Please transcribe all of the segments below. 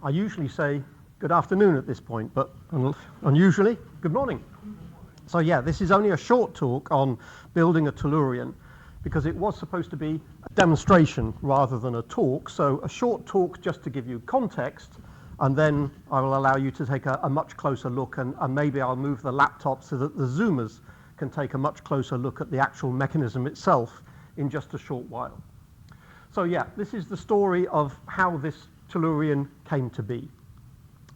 I usually say good afternoon at this point, but unusually, good morning. So yeah, this is only a short talk on building a Tellurion, because it was supposed to be a demonstration rather than a talk. So a short talk just to give you context, and then I will allow you to take a much closer look, and maybe I'll move the laptop so that the Zoomers can take a much closer look at the actual mechanism itself in just a short while. So yeah, this is the story of how this Tellurion came to be.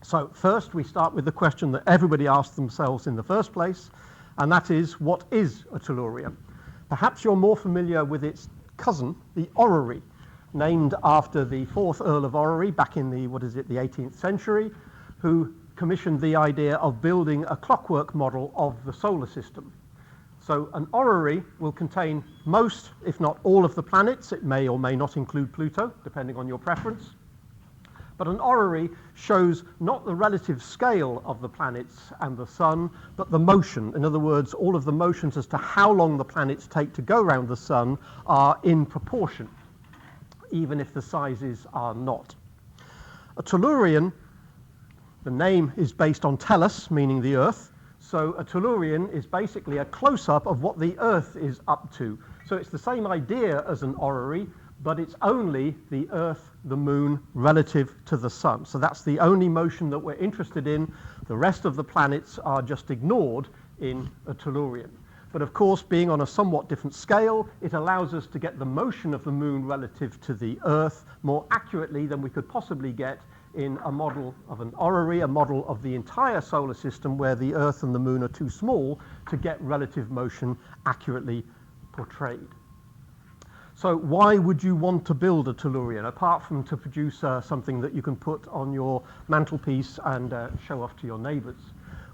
So first we start with the question that everybody asked themselves in the first place, and that is, what is a Tellurion? Perhaps you're more familiar with its cousin, the orrery, named after the 4th Earl of Orrery back in the 18th century, who commissioned the idea of building a clockwork model of the solar system. So an orrery will contain most, if not all, of the planets. It may or may not include Pluto, depending on your preference. But an orrery shows not the relative scale of the planets and the sun, but the motion. In other words, all of the motions as to how long the planets take to go around the sun are in proportion, even if the sizes are not. A Tellurion, the name is based on tellus, meaning the Earth. So a Tellurion is basically a close-up of what the Earth is up to. So it's the same idea as an orrery, but it's only the Earth, the Moon, relative to the Sun. So that's the only motion that we're interested in. The rest of the planets are just ignored in a Tellurion. But of course, being on a somewhat different scale, it allows us to get the motion of the Moon relative to the Earth more accurately than we could possibly get in a model of an orrery, a model of the entire solar system where the Earth and the Moon are too small to get relative motion accurately portrayed. So why would you want to build a Tellurion, apart from to produce something that you can put on your mantelpiece and show off to your neighbors?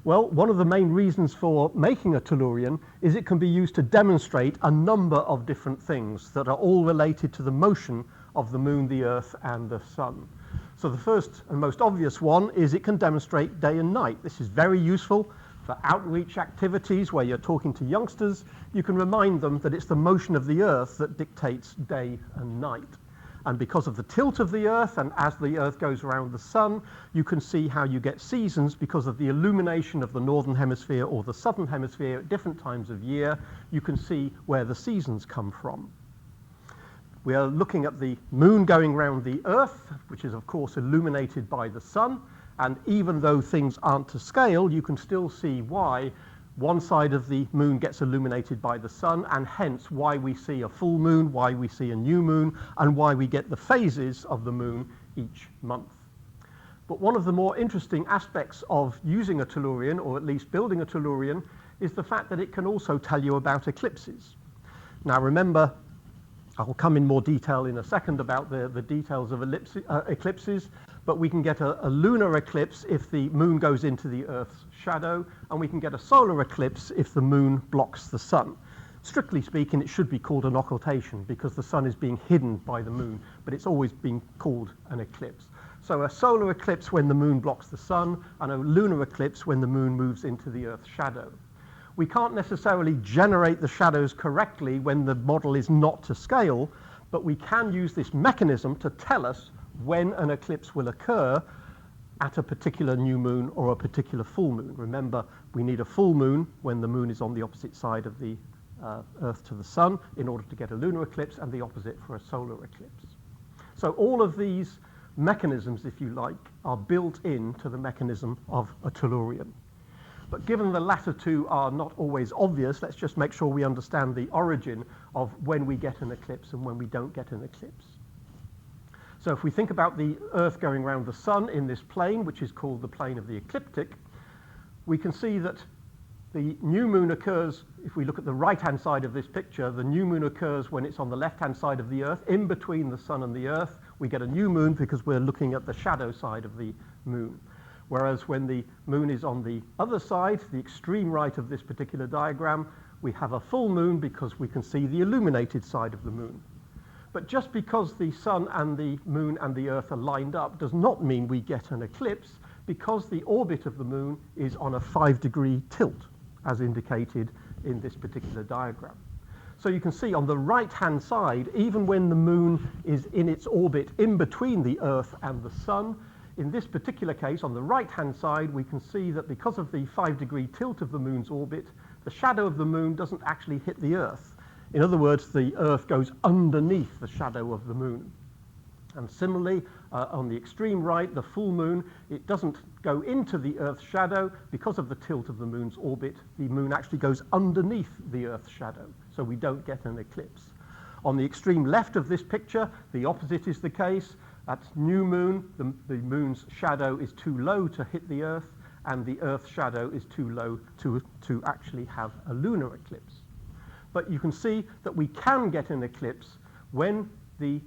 Well, one of the main reasons for making a Tellurion is it can be used to demonstrate a number of different things that are all related to the motion of the Moon, the Earth, and the Sun. So the first and most obvious one is it can demonstrate day and night. This is very useful for outreach activities where you're talking to youngsters. You can remind them that it's the motion of the Earth that dictates day and night. And because of the tilt of the Earth, and as the Earth goes around the Sun, you can see how you get seasons because of the illumination of the northern hemisphere or the southern hemisphere at different times of year. You can see where the seasons come from. We are looking at the Moon going around the Earth, which is of course illuminated by the Sun. And even though things aren't to scale, you can still see why one side of the Moon gets illuminated by the Sun, and hence why we see a full moon, why we see a new moon, and why we get the phases of the Moon each month. But one of the more interesting aspects of using a Tellurion, or at least building a Tellurion, is the fact that it can also tell you about eclipses. Now remember, I will come in more detail in a second about the details of eclipses, but we can get a lunar eclipse if the Moon goes into the Earth's shadow, and we can get a solar eclipse if the Moon blocks the Sun. Strictly speaking, it should be called an occultation because the Sun is being hidden by the Moon, but it's always been called an eclipse. So a solar eclipse when the Moon blocks the Sun, and a lunar eclipse when the Moon moves into the Earth's shadow. We can't necessarily generate the shadows correctly when the model is not to scale, but we can use this mechanism to tell us when an eclipse will occur at a particular new moon or a particular full moon. Remember, we need a full moon when the Moon is on the opposite side of the Earth to the Sun in order to get a lunar eclipse, and the opposite for a solar eclipse. So all of these mechanisms, if you like, are built into the mechanism of a Tellurion. But given the latter two are not always obvious, let's just make sure we understand the origin of when we get an eclipse and when we don't get an eclipse. So if we think about the Earth going around the Sun in this plane, which is called the plane of the ecliptic, we can see that the new moon occurs, if we look at the right-hand side of this picture, the new moon occurs when it's on the left-hand side of the Earth, in between the Sun and the Earth. We get a new moon because we're looking at the shadow side of the Moon. Whereas when the Moon is on the other side, the extreme right of this particular diagram, we have a full moon because we can see the illuminated side of the Moon. But just because the Sun and the Moon and the Earth are lined up does not mean we get an eclipse, because the orbit of the Moon is on a 5-degree tilt, as indicated in this particular diagram. So you can see on the right-hand side, even when the Moon is in its orbit in between the Earth and the Sun, in this particular case, on the right-hand side, we can see that because of the 5-degree tilt of the moon's orbit, the shadow of the moon doesn't actually hit the Earth. In other words, the Earth goes underneath the shadow of the moon. And similarly, on the extreme right, the full moon, it doesn't go into the Earth's shadow. Because of the tilt of the moon's orbit, the moon actually goes underneath the Earth's shadow, so we don't get an eclipse. On the extreme left of this picture, the opposite is the case. At new moon, the moon's shadow is too low to hit the Earth, and the Earth's shadow is too low to actually have a lunar eclipse. But you can see that we can get an eclipse when the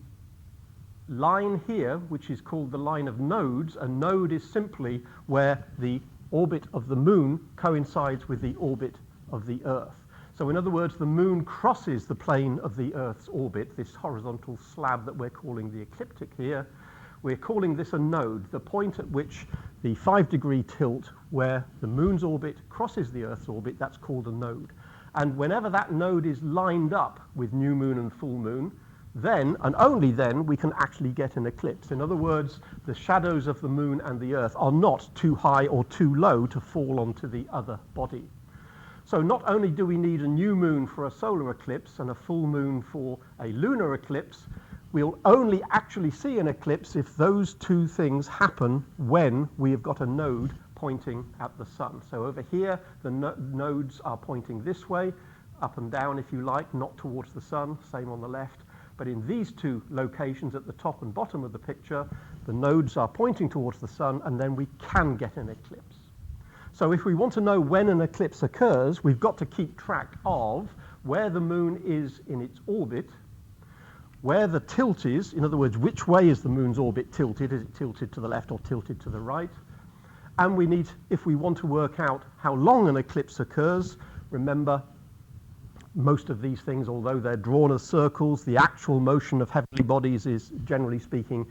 line here, which is called the line of nodes, a node is simply where the orbit of the moon coincides with the orbit of the Earth. So in other words, the moon crosses the plane of the Earth's orbit, this horizontal slab that we're calling the ecliptic here. We're calling this a node, the point at which the 5-degree tilt where the moon's orbit crosses the Earth's orbit, that's called a node. And whenever that node is lined up with new moon and full moon, then, and only then, we can actually get an eclipse. In other words, the shadows of the moon and the Earth are not too high or too low to fall onto the other body. So not only do we need a new moon for a solar eclipse and a full moon for a lunar eclipse, we'll only actually see an eclipse if those two things happen when we have got a node pointing at the sun. So over here, the nodes are pointing this way, up and down if you like, not towards the sun, same on the left. But in these two locations at the top and bottom of the picture, the nodes are pointing towards the sun, and then we can get an eclipse. So if we want to know when an eclipse occurs, we've got to keep track of where the moon is in its orbit, where the tilt is, in other words, which way is the moon's orbit tilted? Is it tilted to the left or tilted to the right? And we need, if we want to work out how long an eclipse occurs, remember, most of these things, although they're drawn as circles, the actual motion of heavenly bodies is, generally speaking,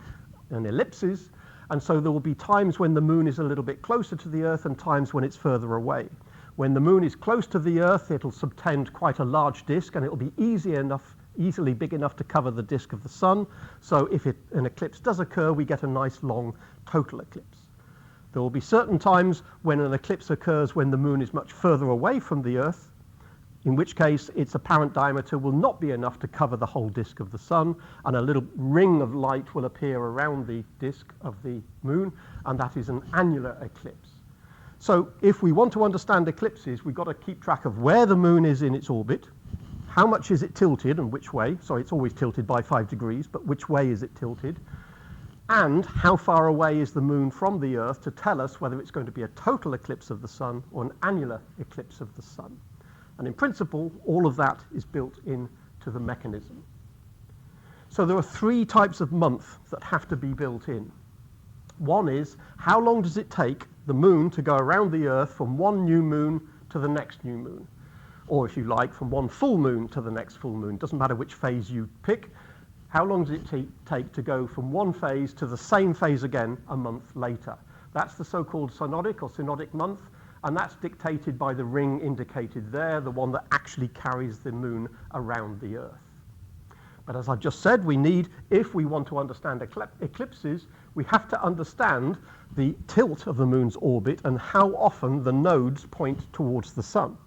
an ellipses. And so there will be times when the moon is a little bit closer to the Earth and times when it's further away. When the moon is close to the Earth, it'll subtend quite a large disk, and it'll be easily big enough to cover the disk of the sun. So if an eclipse does occur, we get a nice long total eclipse. There will be certain times when an eclipse occurs when the moon is much further away from the Earth, in which case its apparent diameter will not be enough to cover the whole disk of the sun, and a little ring of light will appear around the disk of the moon, and that is an annular eclipse. So if we want to understand eclipses, we've got to keep track of where the moon is in its orbit, how much is it tilted and which way. So it's always tilted by 5 degrees, but which way is it tilted? And how far away is the moon from the Earth to tell us whether it's going to be a total eclipse of the sun or an annular eclipse of the sun. And in principle, all of that is built into the mechanism. So there are 3 types of month that have to be built in. One is, how long does it take the moon to go around the Earth from one new moon to the next new moon? Or if you like, from one full moon to the next full moon. Doesn't matter which phase you pick. How long does it take to go from one phase to the same phase again a month later? That's the so-called synodic or synodic month. And that's dictated by the ring indicated there, the one that actually carries the moon around the Earth. But as I just said, we need, if we want to understand eclipses, we have to understand the tilt of the moon's orbit and how often the nodes point towards the sun.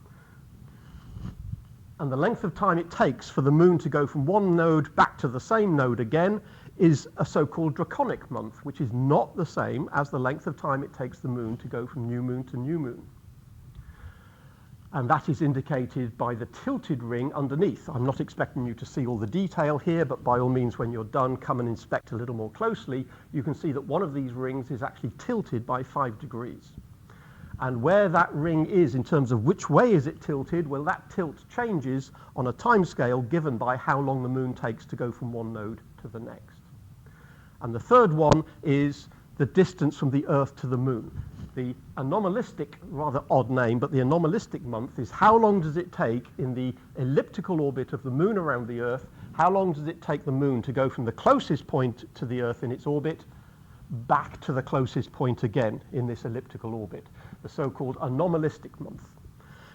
And the length of time it takes for the moon to go from one node back to the same node again is a so-called draconic month, which is not the same as the length of time it takes the moon to go from new moon to new moon. And that is indicated by the tilted ring underneath. I'm not expecting you to see all the detail here, but by all means, when you're done, come and inspect a little more closely. You can see that one of these rings is actually tilted by 5 degrees. And where that ring is in terms of which way is it tilted, well, that tilt changes on a time scale given by how long the moon takes to go from one node to the next. And the third one is the distance from the Earth to the moon. The anomalistic, rather odd name, but the anomalistic month is how long does it take in the elliptical orbit of the moon around the Earth, how long does it take the moon to go from the closest point to the Earth in its orbit back to the closest point again in this elliptical orbit, the so-called anomalistic month.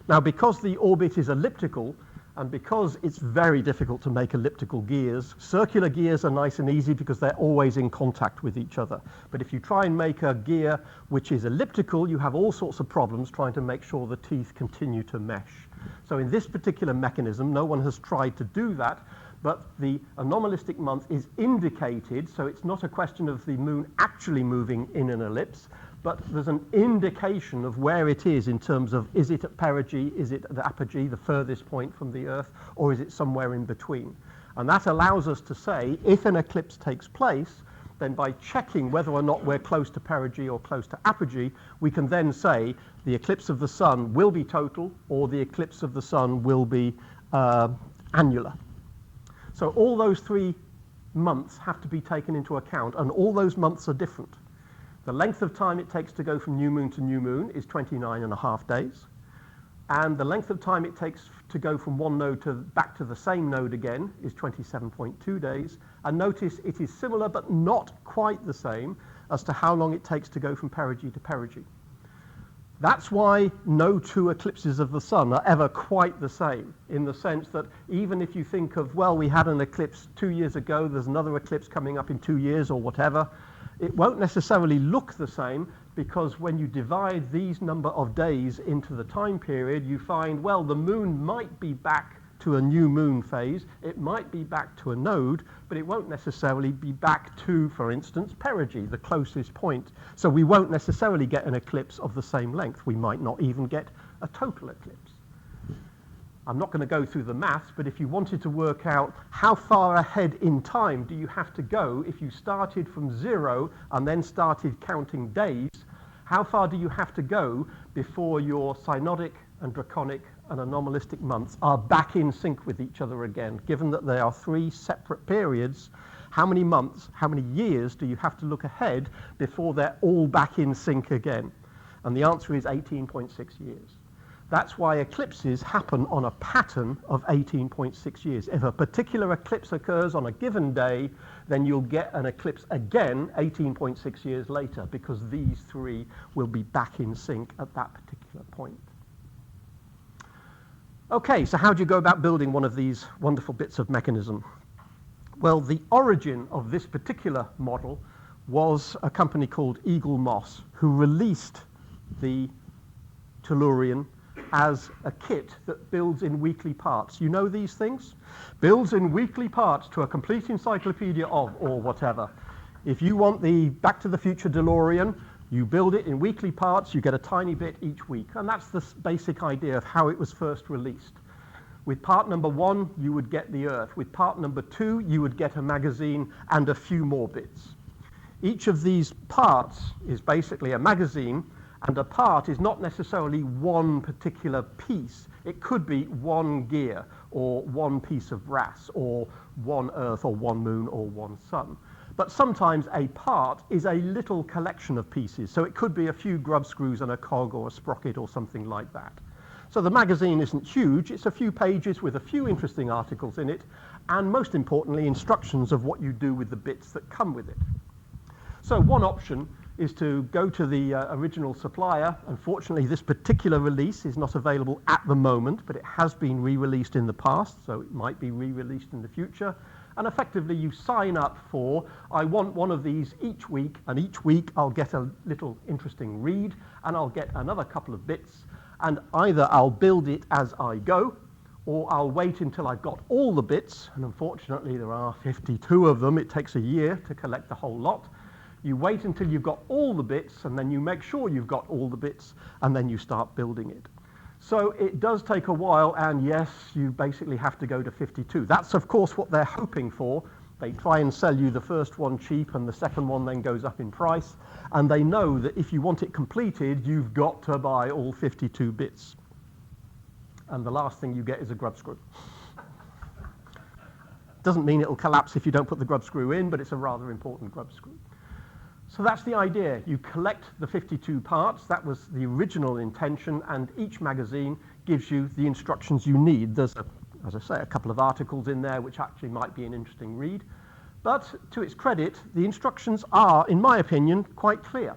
Now, because the orbit is elliptical, And because it's very difficult to make elliptical gears, circular gears are nice and easy because they're always in contact with each other. But if you try and make a gear which is elliptical, you have all sorts of problems trying to make sure the teeth continue to mesh. So in this particular mechanism, no one has tried to do that, but the anomalistic month is indicated, so it's not a question of the moon actually moving in an ellipse, but there's an indication of where it is in terms of, is it at perigee, is it at apogee, the furthest point from the Earth, or is it somewhere in between? And that allows us to say, if an eclipse takes place, then by checking whether or not we're close to perigee or close to apogee, we can then say the eclipse of the sun will be total, or the eclipse of the sun will be annular. So all those 3 months have to be taken into account, and all those months are different. The length of time it takes to go from new moon to new moon is 29.5 days. And the length of time it takes to go from one node back to the same node again is 27.2 days. And notice it is similar but not quite the same as to how long it takes to go from perigee to perigee. That's why no 2 eclipses of the sun are ever quite the same, in the sense that even if you think of, well, we had an eclipse 2 years ago, there's another eclipse coming up in 2 years or whatever, it won't necessarily look the same, because when you divide these number of days into the time period, you find, well, the moon might be back to a new moon phase, it might be back to a node, but it won't necessarily be back to, for instance, perigee, the closest point. So we won't necessarily get an eclipse of the same length. We might not even get a total eclipse. I'm not going to go through the maths, but if you wanted to work out how far ahead in time do you have to go if you started from 0 and then started counting days, how far do you have to go before your synodic and draconic and anomalistic months are back in sync with each other again? Given that they are 3 separate periods, how many months, how many years do you have to look ahead before they're all back in sync again? And the answer is 18.6 years. That's why eclipses happen on a pattern of 18.6 years. If a particular eclipse occurs on a given day, then you'll get an eclipse again 18.6 years later, because these 3 will be back in sync at that particular point. Okay, so how do you go about building one of these wonderful bits of mechanism? Well, the origin of this particular model was a company called Eaglemoss, who released the Tellurion as a kit that builds in weekly parts. You know these things? Builds in weekly parts to a complete encyclopedia of, or whatever. If you want the Back to the Future DeLorean, you build it in weekly parts, you get a tiny bit each week. And that's the basic idea of how it was first released. With part number 1, you would get the Earth. With part number 2, you would get a magazine and a few more bits. Each of these parts is basically a magazine, and a part is not necessarily one particular piece. It could be one gear, or one piece of brass, or one Earth, or one moon, or one sun. But sometimes a part is a little collection of pieces, so it could be a few grub screws and a cog or a sprocket or something like that. So the magazine isn't huge, it's a few pages with a few interesting articles in it, and most importantly, instructions of what you do with the bits that come with it. So one option is to go to the original supplier. Unfortunately, this particular release is not available at the moment, but it has been re-released in the past, so it might be re-released in the future. And effectively, you sign up for, I want one of these each week, and each week I'll get a little interesting read, and I'll get another couple of bits, and either I'll build it as I go, or I'll wait until I've got all the bits, and unfortunately there are 52 of them. It takes a year to collect the whole lot. You wait until you've got all the bits, and then you make sure you've got all the bits, and then you start building it. So it does take a while, and yes, you basically have to go to 52. That's, of course, what they're hoping for. They try and sell you the first one cheap, and the second one then goes up in price, and they know that if you want it completed, you've got to buy all 52 bits. And the last thing you get is a grub screw. Doesn't mean it'll collapse if you don't put the grub screw in, but it's a rather important grub screw. So that's the idea. You collect the 52 parts. That was the original intention, and each magazine gives you the instructions you need. There's, as I say, a couple of articles in there which actually might be an interesting read. But to its credit, the instructions are, in my opinion, quite clear.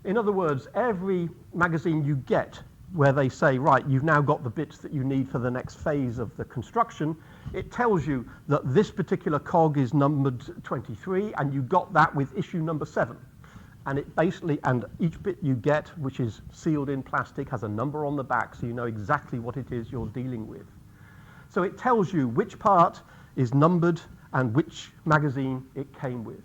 In other words, every magazine you get where they say, right, you've now got the bits that you need for the next phase of the construction, it tells you that this particular cog is numbered 23, and you got that with issue number 7. And it basically, and each bit you get, which is sealed in plastic, has a number on the back, so you know exactly what it is you're dealing with. So it tells you which part is numbered and which magazine it came with.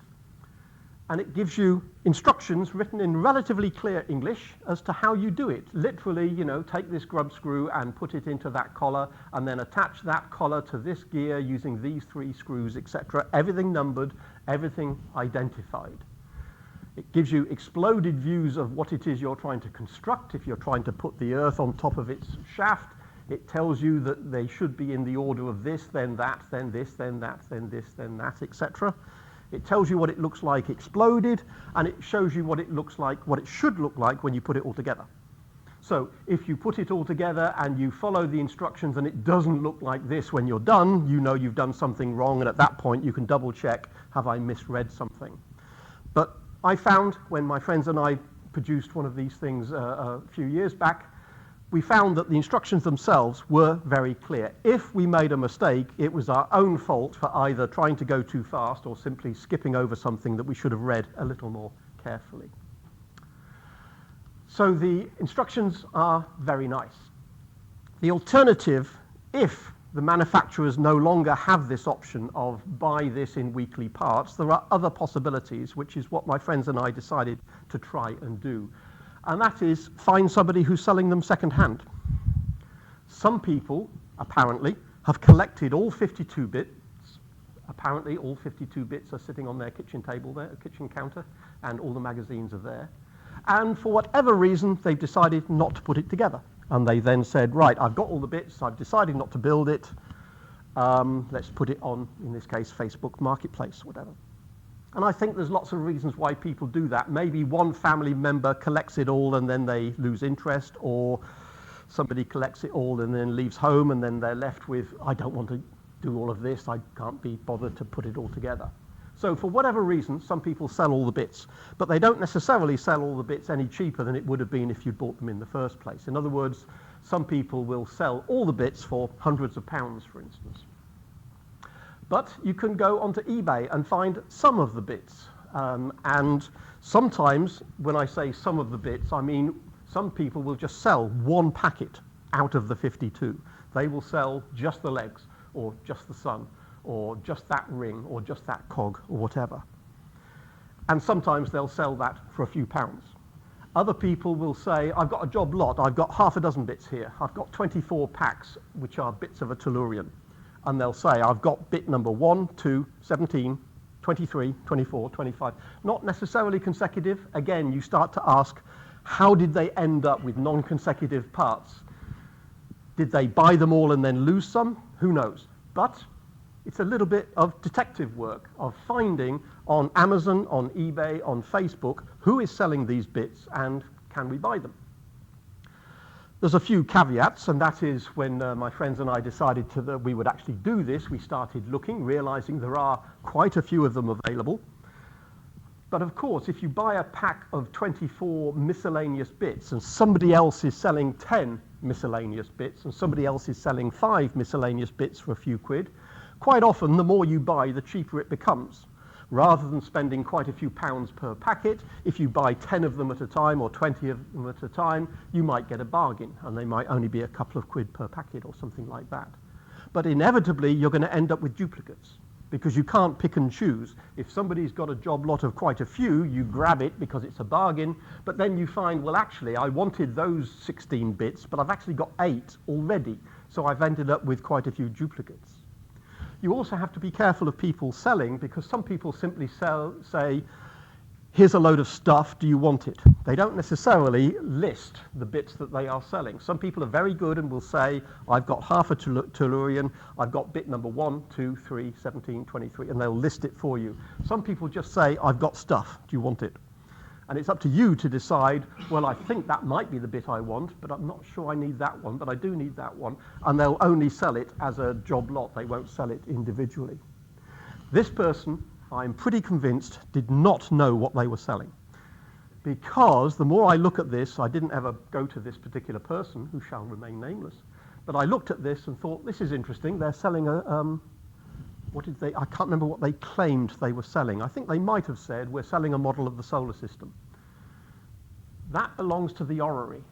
And it gives you instructions written in relatively clear English as to how you do it. Literally, you know, take this grub screw and put it into that collar, and then attach that collar to this gear using these 3 screws, etc. Everything numbered, everything identified. It gives you exploded views of what it is you're trying to construct. If you're trying to put the earth on top of its shaft, it tells you that they should be in the order of this, then that, then this, then that, then this, then that, etc. It tells you what it looks like exploded, and it shows you what it looks like, what it should look like when you put it all together. So if you put it all together and you follow the instructions and it doesn't look like this when you're done, you know you've done something wrong, and at that point you can double check, have I misread something? But I found when my friends and I produced one of these things a few years back, we found that the instructions themselves were very clear. If we made a mistake, it was our own fault for either trying to go too fast or simply skipping over something that we should have read a little more carefully. So the instructions are very nice. The alternative, if the manufacturers no longer have this option of buy this in weekly parts, there are other possibilities, which is what my friends and I decided to try and do. And that is find somebody who's selling them second-hand. Some people, apparently, have collected all 52 bits. Apparently, all 52 bits are sitting on their kitchen table there, kitchen counter, and all the magazines are there. And for whatever reason, they've decided not to put it together. And they then said, right, I've got all the bits, I've decided not to build it. Let's put it on, in this case, Facebook Marketplace, whatever. And I think there's lots of reasons why people do that. Maybe one family member collects it all and then they lose interest, or somebody collects it all and then leaves home and then they're left with, I don't want to do all of this, I can't be bothered to put it all together. So for whatever reason, some people sell all the bits, but they don't necessarily sell all the bits any cheaper than it would have been if you'd bought them in the first place. In other words, some people will sell all the bits for hundreds of pounds, for instance. But you can go onto eBay and find some of the bits. And sometimes, when I say some of the bits, I mean some people will just sell one packet out of the 52. They will sell just the legs, or just the sun, or just that ring, or just that cog, or whatever. And sometimes they'll sell that for a few pounds. Other people will say, I've got a job lot, I've got half a dozen bits here. I've got 24 packs, which are bits of a Tellurion. And they'll say, I've got bit number 1, 2, 17, 23, 24, 25. Not necessarily consecutive. Again, you start to ask, how did they end up with non-consecutive parts? Did they buy them all and then lose some? Who knows? But it's a little bit of detective work of finding on Amazon, on eBay, on Facebook, who is selling these bits and can we buy them? There's a few caveats, and that is when my friends and I decided that we would actually do this, we started looking, realizing there are quite a few of them available. But of course, if you buy a pack of 24 miscellaneous bits and somebody else is selling 10 miscellaneous bits and somebody else is selling 5 miscellaneous bits for a few quid, quite often the more you buy, the cheaper it becomes. Rather than spending quite a few pounds per packet, if you buy 10 of them at a time or 20 of them at a time, you might get a bargain, and they might only be a couple of quid per packet or something like that. But inevitably, you're going to end up with duplicates, because you can't pick and choose. If somebody's got a job lot of quite a few, you grab it because it's a bargain, but then you find, well, actually, I wanted those 16 bits, but I've actually got 8 already, so I've ended up with quite a few duplicates. You also have to be careful of people selling, because some people simply say, here's a load of stuff, do you want it? They don't necessarily list the bits that they are selling. Some people are very good and will say, I've got half a Tellurion, I've got bit number 1, 2, 3, 17, 23, and they'll list it for you. Some people just say, I've got stuff, do you want it? And it's up to you to decide, well, I think that might be the bit I want, but I'm not sure I need that one, but I do need that one. And they'll only sell it as a job lot. They won't sell it individually. This person, I'm pretty convinced, did not know what they were selling. because the more I look at this, I didn't ever go to this particular person, who shall remain nameless, but I looked at this and thought, this is interesting. They're selling I can't remember what they claimed they were selling. I think they might have said, we're selling a model of the solar system. That belongs to the orrery.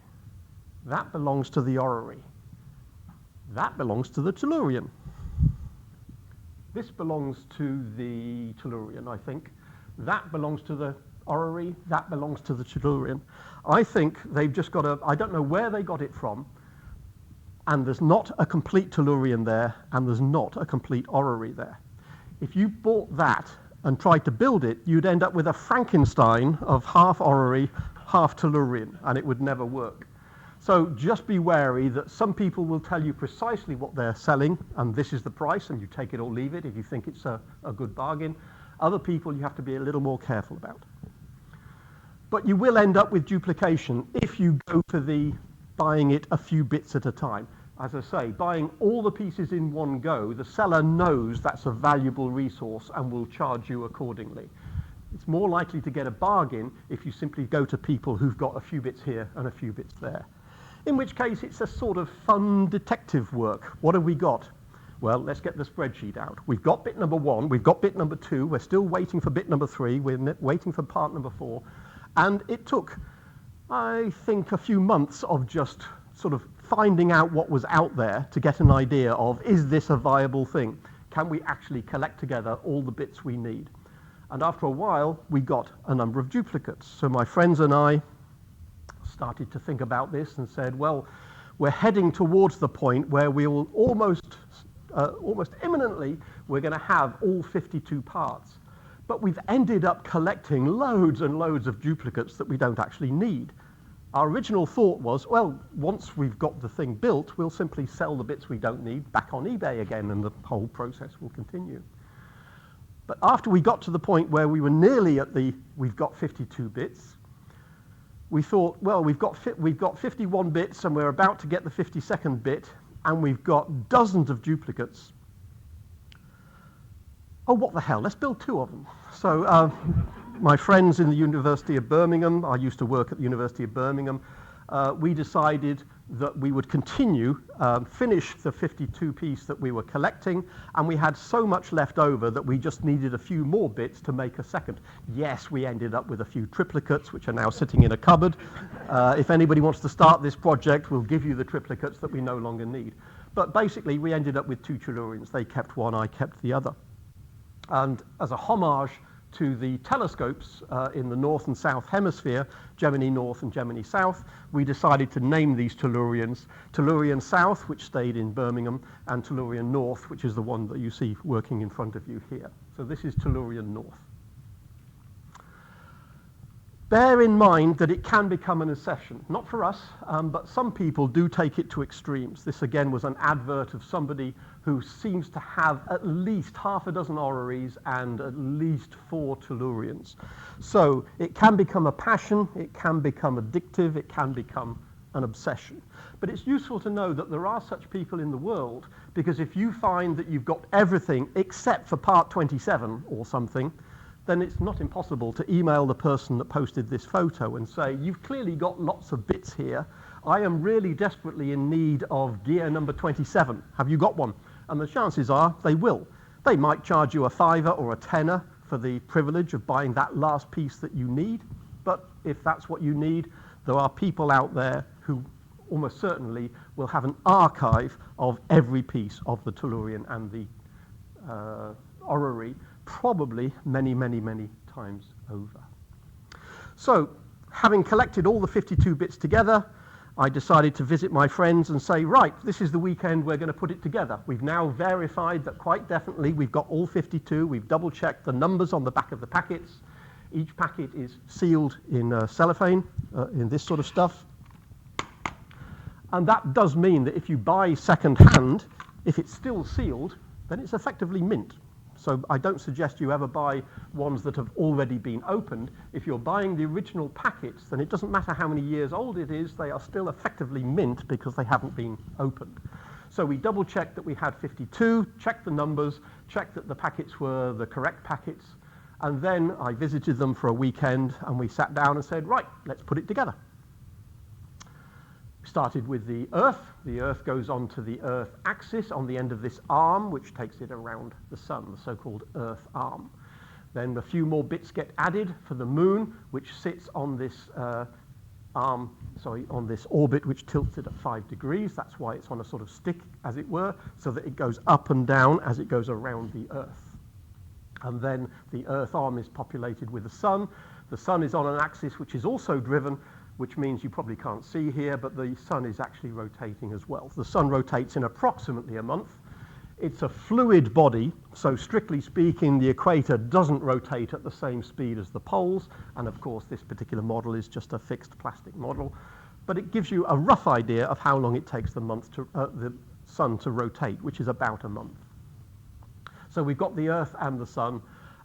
That belongs to the orrery. That belongs to the Tellurion. This belongs to the Tellurion, I think. That belongs to the orrery. That belongs to the Tellurion. I think they've just got I don't know where they got it from, and there's not a complete Tellurion there, and there's not a complete orrery there. If you bought that and tried to build it, you'd end up with a Frankenstein of half orrery, half Tellurion, and it would never work. So just be wary that some people will tell you precisely what they're selling, and this is the price, and you take it or leave it if you think it's a good bargain. Other people you have to be a little more careful about. But you will end up with duplication if you go for the buying it a few bits at a time. As I say, buying all the pieces in one go, the seller knows that's a valuable resource and will charge you accordingly. It's more likely to get a bargain if you simply go to people who've got a few bits here and a few bits there. In which case, it's a sort of fun detective work. What have we got? Well, let's get the spreadsheet out. We've got bit number 1, we've got bit number 2, we're still waiting for bit number 3, we're waiting for part number 4, and it took, I think, a few months of just sort of finding out what was out there to get an idea of, is this a viable thing? Can we actually collect together all the bits we need? And after a while, we got a number of duplicates. So my friends and I started to think about this and said, well, we're heading towards the point where we will almost imminently, we're going to have all 52 parts. But we've ended up collecting loads and loads of duplicates that we don't actually need. Our original thought was, well, once we've got the thing built, we'll simply sell the bits we don't need back on eBay again, and the whole process will continue. But after we got to the point where we were nearly at we've got 52 bits, we thought, well, we've got 51 bits, and we're about to get the 52nd bit, and we've got dozens of duplicates. Oh, what the hell, let's build 2 of them. So my friends in the University of Birmingham, I used to work at the University of Birmingham, we decided that we would continue, finish the 52 piece that we were collecting, and we had so much left over that we just needed a few more bits to make a second. Yes, we ended up with a few triplicates, which are now sitting in a cupboard. If anybody wants to start this project, we'll give you the triplicates that we no longer need. But basically, we ended up with 2 Tellurions. They kept one, I kept the other. And as a homage to the telescopes in the North and South Hemisphere, Gemini North and Gemini South, we decided to name these Tellurions. Tellurion South, which stayed in Birmingham, and Tellurion North, which is the one that you see working in front of you here. So this is Tellurion North. Bear in mind that it can become an obsession. Not for us, but some people do take it to extremes. This again was an advert of somebody who seems to have at least half a dozen orreries and at least 4 Tellurions. So it can become a passion, it can become addictive, it can become an obsession. But it's useful to know that there are such people in the world, because if you find that you've got everything except for part 27 or something, then it's not impossible to email the person that posted this photo and say, you've clearly got lots of bits here. I am really desperately in need of gear number 27. Have you got one? And the chances are they will. They might charge you a $5 or a $10 for the privilege of buying that last piece that you need. But if that's what you need, there are people out there who almost certainly will have an archive of every piece of the Tellurion and the orrery, probably many, many, many times over. So, having collected all the 52 bits together, I decided to visit my friends and say, right, this is the weekend we're going to put it together. We've now verified that quite definitely we've got all 52. We've double-checked the numbers on the back of the packets. Each packet is sealed in cellophane, in this sort of stuff. And that does mean that if you buy second-hand, if it's still sealed, then it's effectively mint. So I don't suggest you ever buy ones that have already been opened. If you're buying the original packets, then it doesn't matter how many years old it is, they are still effectively mint because they haven't been opened. So we double-checked that we had 52, checked the numbers, checked that the packets were the correct packets, And then I visited them for a weekend, and we sat down and said, right, let's put it together. We started with the Earth. The Earth goes onto the Earth axis on the end of this arm, which takes it around the sun, the so-called Earth arm. Then a few more bits get added for the Moon, which sits on this on this orbit, which tilts it at 5 degrees. That's why it's on a sort of stick, as it were, so that it goes up and down as it goes around the Earth. And then the Earth arm is populated with the Sun. The Sun is on an axis which is also driven, which means you probably can't see here, but the Sun is actually rotating as well. The Sun rotates in approximately a month. It's a fluid body, so strictly speaking, the equator doesn't rotate at the same speed as the poles, and of course this particular model is just a fixed plastic model, but it gives you a rough idea of how long it takes the Sun to rotate, which is about a month. So we've got the Earth and the Sun,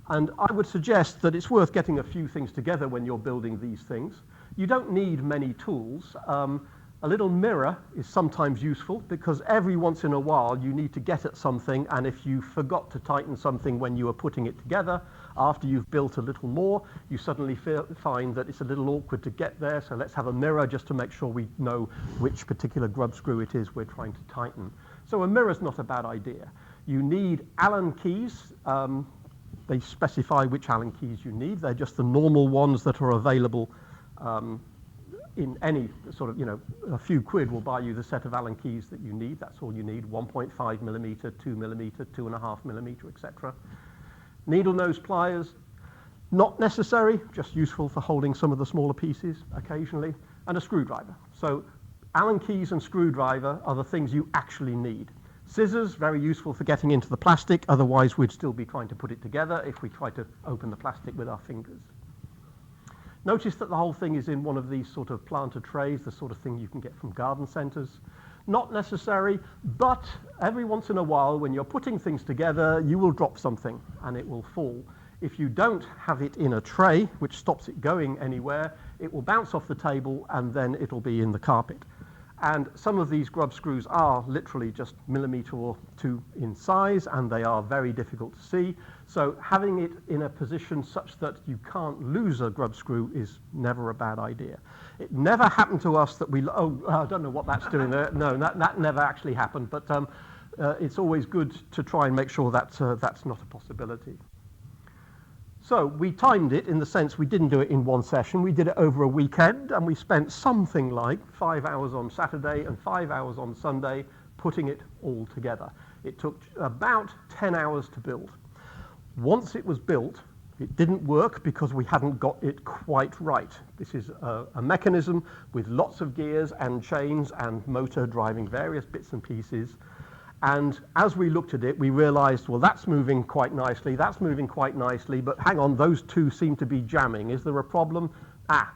and I would suggest that it's worth getting a few things together when you're building these things. You don't need many tools. A little mirror is sometimes useful because every once in a while you need to get at something, and if you forgot to tighten something when you were putting it together, after you've built a little more, you suddenly find that it's a little awkward to get there, so let's have a mirror just to make sure we know which particular grub screw it is we're trying to tighten. So a mirror's not a bad idea. You need Allen keys. They specify which Allen keys you need. They're just the normal ones that are available in any sort of, a few quid will buy you the set of Allen keys that you need. That's all you need, 1.5 millimeter, 2 millimeter, 2.5 millimeter, etc. Needle nose pliers, not necessary, just useful for holding some of the smaller pieces occasionally, and a screwdriver. So Allen keys and screwdriver are the things you actually need. Scissors, very useful for getting into the plastic, otherwise we'd still be trying to put it together if we try to open the plastic with our fingers. Notice that the whole thing is in one of these sort of planter trays, the sort of thing you can get from garden centers. Not necessary, but every once in a while when you're putting things together, you will drop something and it will fall. If you don't have it in a tray, which stops it going anywhere, it will bounce off the table and then it'll be in the carpet. And some of these grub screws are literally just millimeter or two in size, and they are very difficult to see. So having it in a position such that you can't lose a grub screw is never a bad idea. It never happened to us that I don't know what that's doing there. No, that never actually happened, but it's always good to try and make sure that that's not a possibility. So we timed it in the sense we didn't do it in one session. We did it over a weekend, and we spent something like 5 hours on Saturday and 5 hours on Sunday putting it all together. It took about 10 hours to build. Once it was built, it didn't work because we hadn't got it quite right. This is a mechanism with lots of gears and chains and motor driving various bits and pieces. And as we looked at it, we realized, well, that's moving quite nicely, but hang on, those two seem to be jamming. Is there a problem?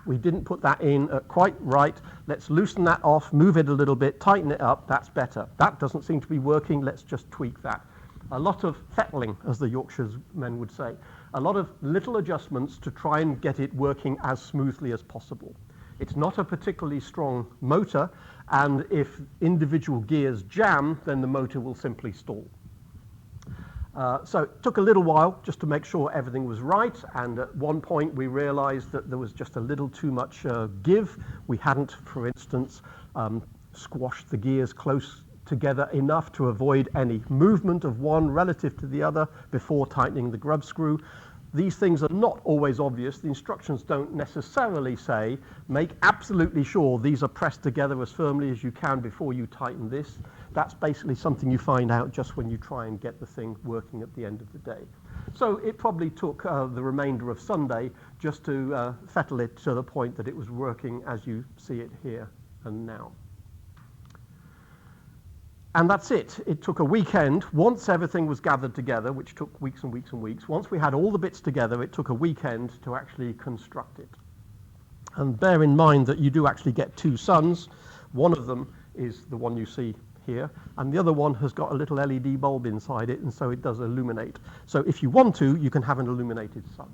We didn't put that in quite right. Let's loosen that off, move it a little bit, tighten it up, that's better. That doesn't seem to be working, let's just tweak that. A lot of fettling, as the Yorkshire men would say. A lot of little adjustments to try and get it working as smoothly as possible. It's not a particularly strong motor, and if individual gears jam, then the motor will simply stall. So it took a little while just to make sure everything was right, and at one point we realized that there was just a little too much give. We hadn't, for instance, squashed the gears close together enough to avoid any movement of one relative to the other before tightening the grub screw. These things are not always obvious. The instructions don't necessarily say, make absolutely sure these are pressed together as firmly as you can before you tighten this. That's basically something you find out just when you try and get the thing working at the end of the day. So it probably took the remainder of Sunday just to fettle it to the point that it was working as you see it here and now. And that's it. It took a weekend. Once everything was gathered together, which took weeks and weeks and weeks, once we had all the bits together, it took a weekend to actually construct it. And bear in mind that you do actually get two suns. One of them is the one you see here, and the other one has got a little LED bulb inside it, and so it does illuminate. So if you want to, you can have an illuminated sun.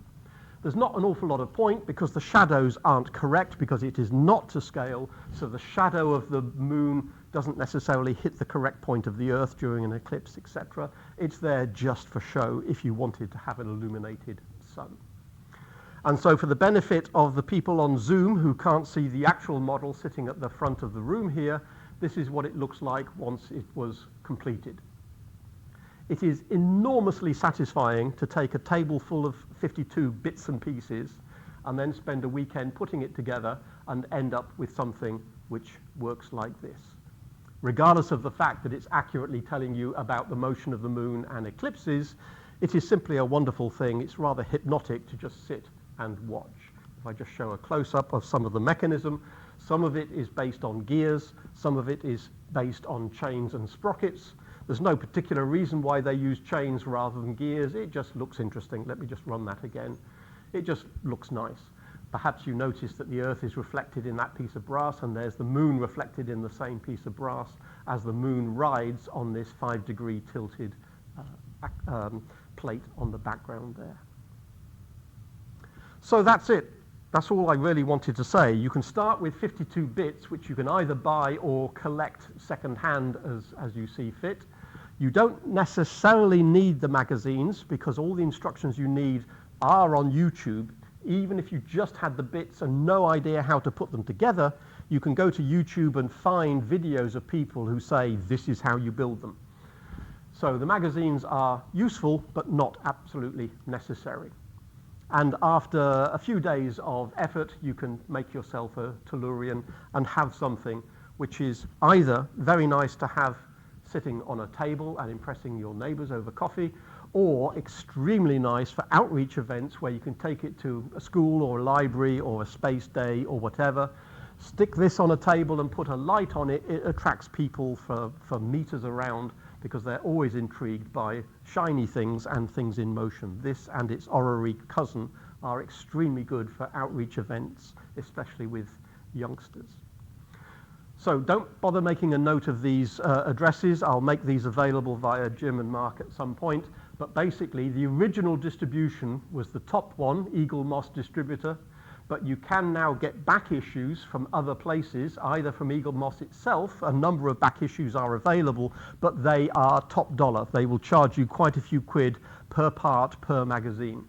There's not an awful lot of point because the shadows aren't correct because it is not to scale, so the shadow of the moon doesn't necessarily hit the correct point of the Earth during an eclipse, etc. It's there just for show if you wanted to have an illuminated sun. And so for the benefit of the people on Zoom who can't see the actual model sitting at the front of the room here, this is what it looks like once it was completed. It is enormously satisfying to take a table full of 52 bits and pieces and then spend a weekend putting it together and end up with something which works like this. Regardless of the fact that it's accurately telling you about the motion of the moon and eclipses, it is simply a wonderful thing. It's rather hypnotic to just sit and watch. If I just show a close-up of some of the mechanism, some of it is based on gears, some of it is based on chains and sprockets. There's no particular reason why they use chains rather than gears. It just looks interesting. Let me just run that again. It just looks nice. Perhaps you notice that the Earth is reflected in that piece of brass, and there's the moon reflected in the same piece of brass as the moon rides on this 5-degree tilted plate on the background there. So that's it. That's all I really wanted to say. You can start with 52 bits, which you can either buy or collect second-hand as you see fit. You don't necessarily need the magazines because all the instructions you need are on YouTube. Even if you just had the bits and no idea how to put them together, you can go to YouTube and find videos of people who say, this is how you build them. So the magazines are useful, but not absolutely necessary. And after a few days of effort, you can make yourself a Tellurion and have something which is either very nice to have sitting on a table and impressing your neighbors over coffee, or extremely nice for outreach events where you can take it to a school or a library or a space day or whatever. Stick this on a table and put a light on it. It attracts people for meters around because they're always intrigued by shiny things and things in motion. This and its orrery cousin are extremely good for outreach events, especially with youngsters. So don't bother making a note of these addresses. I'll make these available via Jim and Mark at some point. But basically, the original distribution was the top one, Eaglemoss distributor. But you can now get back issues from other places, either from Eaglemoss itself. A number of back issues are available, but they are top dollar. They will charge you quite a few quid per part, per magazine.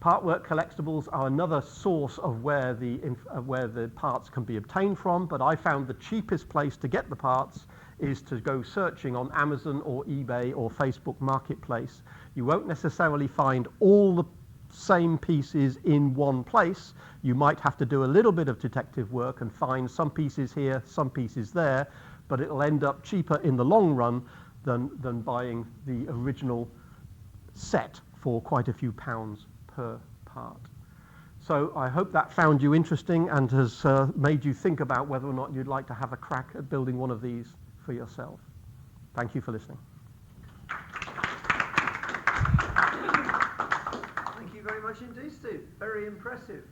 Partwork collectibles are another source of where the parts can be obtained from, but I found the cheapest place to get the parts is to go searching on Amazon or eBay or Facebook Marketplace. You won't necessarily find all the same pieces in one place. You might have to do a little bit of detective work and find some pieces here, some pieces there, but it'll end up cheaper in the long run than buying the original set for quite a few pounds per part. So I hope that found you interesting and has made you think about whether or not you'd like to have a crack at building one of these for yourself. Thank you for listening. Thank you very much indeed, Steve. Very impressive.